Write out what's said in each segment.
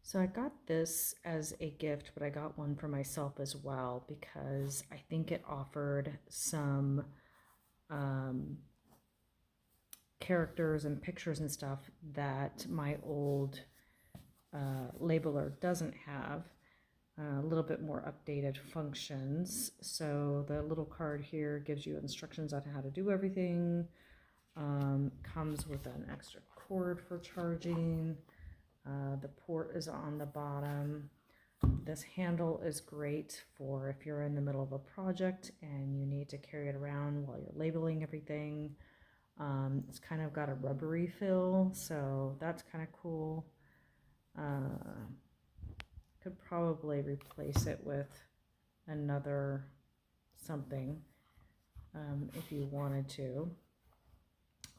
So I got this as a gift, but I got one for myself as well because I think it offered some characters and pictures and stuff that my old labeler doesn't have. A little bit more updated functions. So the little card here gives you instructions on how to do everything. Comes with an extra cord for charging. The port is on the bottom. This handle is great for if you're in the middle of a project and you need to carry it around while you're labeling everything. It's kind of got a rubbery feel, so that's kind of cool. Could probably replace it with another something if you wanted to.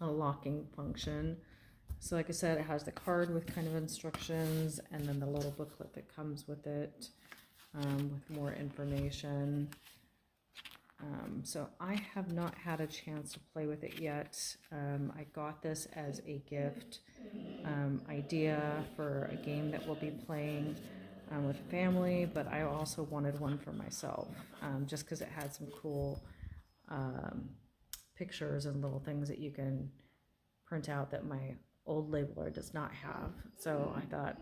A locking function. So like I said, it has the card with kind of instructions and then the little booklet that comes with it with more information. So I have not had a chance to play with it yet. I got this as a gift idea for a game that we'll be playing with family, but I also wanted one for myself just because it had some cool pictures and little things that you can print out that my old labeler does not have. So I thought,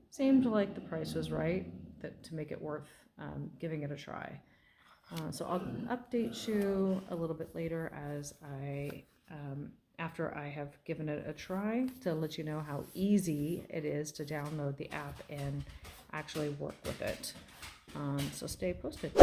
seemed like the price was right to make it worth giving it a try. So I'll update you a little bit later as after I have given it a try to let you know how easy it is to download the app and actually work with it. So stay posted.